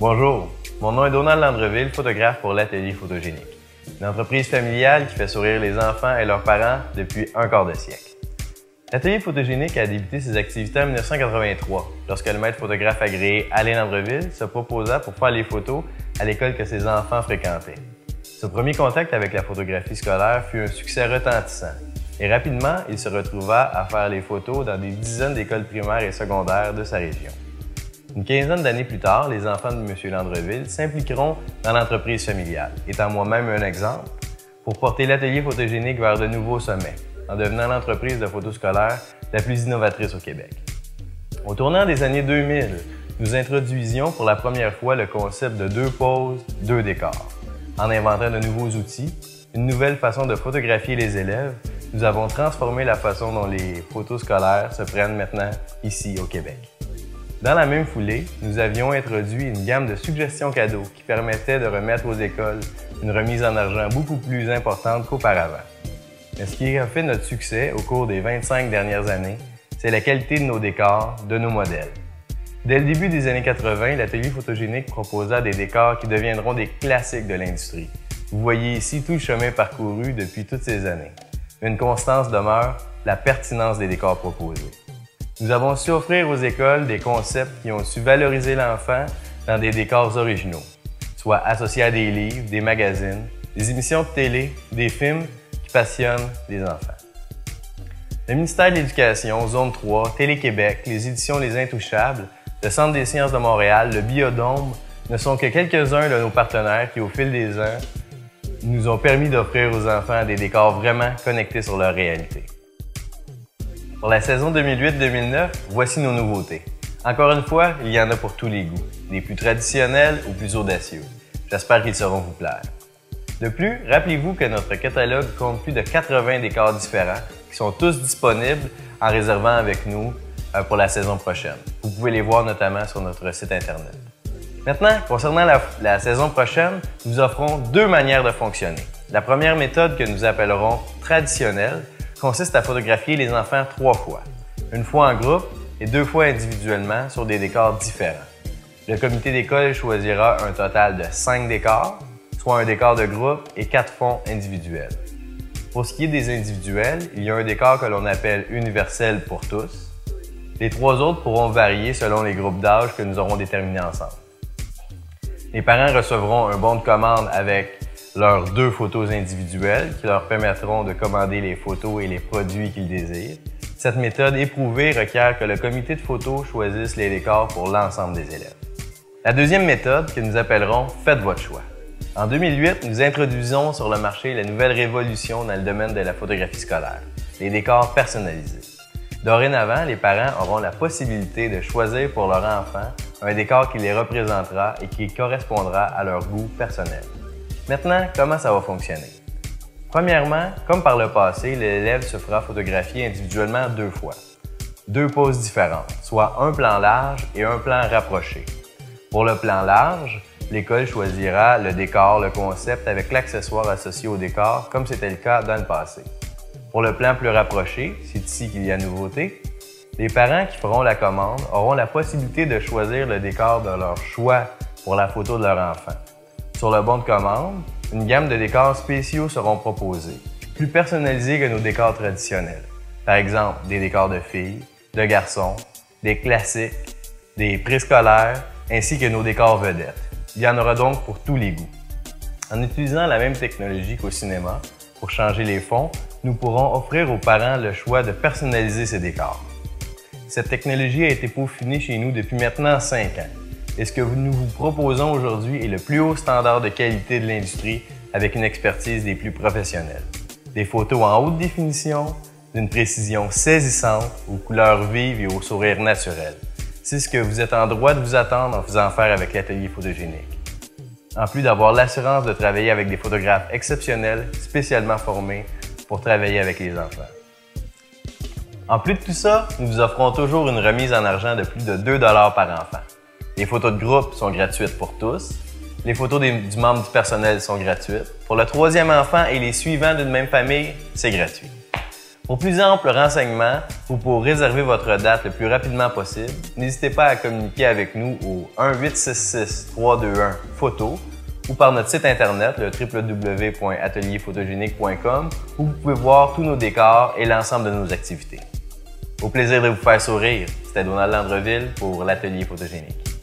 Bonjour, mon nom est Donald Landreville, photographe pour l'Atelier Photogénique, une entreprise familiale qui fait sourire les enfants et leurs parents depuis un quart de siècle. L'Atelier Photogénique a débuté ses activités en 1983, lorsque le maître photographe agréé Alain Landreville se proposa pour faire les photos à l'école que ses enfants fréquentaient. Ce premier contact avec la photographie scolaire fut un succès retentissant et rapidement, il se retrouva à faire les photos dans des dizaines d'écoles primaires et secondaires de sa région. Une quinzaine d'années plus tard, les enfants de M. Landreville s'impliqueront dans l'entreprise familiale, étant moi-même un exemple, pour porter l'Atelier Photogénique vers de nouveaux sommets, en devenant l'entreprise de photo scolaire la plus innovatrice au Québec. Au tournant des années 2000, nous introduisions pour la première fois le concept de 2 poses, 2 décors. En inventant de nouveaux outils, une nouvelle façon de photographier les élèves, nous avons transformé la façon dont les photos scolaires se prennent maintenant ici au Québec. Dans la même foulée, nous avions introduit une gamme de suggestions cadeaux qui permettait de remettre aux écoles une remise en argent beaucoup plus importante qu'auparavant. Mais ce qui a fait notre succès au cours des 25 dernières années, c'est la qualité de nos décors, de nos modèles. Dès le début des années 80, l'Atelier Photogénique proposa des décors qui deviendront des classiques de l'industrie. Vous voyez ici tout le chemin parcouru depuis toutes ces années. Une constance demeure, la pertinence des décors proposés. Nous avons su offrir aux écoles des concepts qui ont su valoriser l'enfant dans des décors originaux, soit associés à des livres, des magazines, des émissions de télé, des films qui passionnent les enfants. Le ministère de l'Éducation, Zone 3, Télé-Québec, les éditions Les Intouchables, le Centre des sciences de Montréal, le Biodôme ne sont que quelques-uns de nos partenaires qui, au fil des ans, nous ont permis d'offrir aux enfants des décors vraiment connectés sur leur réalité. Pour la saison 2008-2009, voici nos nouveautés. Encore une fois, il y en a pour tous les goûts, des plus traditionnels aux plus audacieux. J'espère qu'ils sauront vous plaire. De plus, rappelez-vous que notre catalogue compte plus de 80 décors différents qui sont tous disponibles en réservant avec nous pour la saison prochaine. Vous pouvez les voir notamment sur notre site Internet. Maintenant, concernant la saison prochaine, nous offrons 2 manières de fonctionner. La première méthode que nous appellerons traditionnelle consiste à photographier les enfants 3 fois, une fois en groupe et 2 fois individuellement sur des décors différents. Le comité d'école choisira un total de 5 décors, soit un décor de groupe et 4 fonds individuels. Pour ce qui est des individuels, il y a un décor que l'on appelle universel pour tous. Les 3 autres pourront varier selon les groupes d'âge que nous aurons déterminés ensemble. Les parents recevront un bon de commande avec leurs 2 photos individuelles qui leur permettront de commander les photos et les produits qu'ils désirent. Cette méthode éprouvée requiert que le comité de photos choisisse les décors pour l'ensemble des élèves. La deuxième méthode, que nous appellerons « Faites votre choix ». En 2008, nous introduisons sur le marché la nouvelle révolution dans le domaine de la photographie scolaire, les décors personnalisés. Dorénavant, les parents auront la possibilité de choisir pour leur enfant un décor qui les représentera et qui correspondra à leur goût personnel. Maintenant, comment ça va fonctionner? Premièrement, comme par le passé, l'élève se fera photographier individuellement 2 fois. 2 poses différentes, soit un plan large et un plan rapproché. Pour le plan large, l'école choisira le décor, le concept avec l'accessoire associé au décor, comme c'était le cas dans le passé. Pour le plan plus rapproché, c'est ici qu'il y a nouveauté, les parents qui feront la commande auront la possibilité de choisir le décor de leur choix pour la photo de leur enfant. Sur le bon de commande, une gamme de décors spéciaux seront proposés, plus personnalisés que nos décors traditionnels. Par exemple, des décors de filles, de garçons, des classiques, des préscolaires, ainsi que nos décors vedettes. Il y en aura donc pour tous les goûts. En utilisant la même technologie qu'au cinéma, pour changer les fonds, nous pourrons offrir aux parents le choix de personnaliser ces décors. Cette technologie a été peaufinée chez nous depuis maintenant 5 ans. Et ce que nous vous proposons aujourd'hui est le plus haut standard de qualité de l'industrie avec une expertise des plus professionnels. Des photos en haute définition, d'une précision saisissante, aux couleurs vives et au sourire naturel. C'est ce que vous êtes en droit de vous attendre en faisant affaire avec l'Atelier Photogénique. En plus d'avoir l'assurance de travailler avec des photographes exceptionnels, spécialement formés pour travailler avec les enfants. En plus de tout ça, nous vous offrons toujours une remise en argent de plus de 2 $ par enfant. Les photos de groupe sont gratuites pour tous. Les photos du membre du personnel sont gratuites. Pour le troisième enfant et les suivants d'une même famille, c'est gratuit. Pour plus ample renseignement ou pour réserver votre date le plus rapidement possible, n'hésitez pas à communiquer avec nous au 1-866-321-PHOTO ou par notre site internet, le www.atelierphotogénique.com, où vous pouvez voir tous nos décors et l'ensemble de nos activités. Au plaisir de vous faire sourire, c'était Donald Landreville pour l'Atelier Photogénique.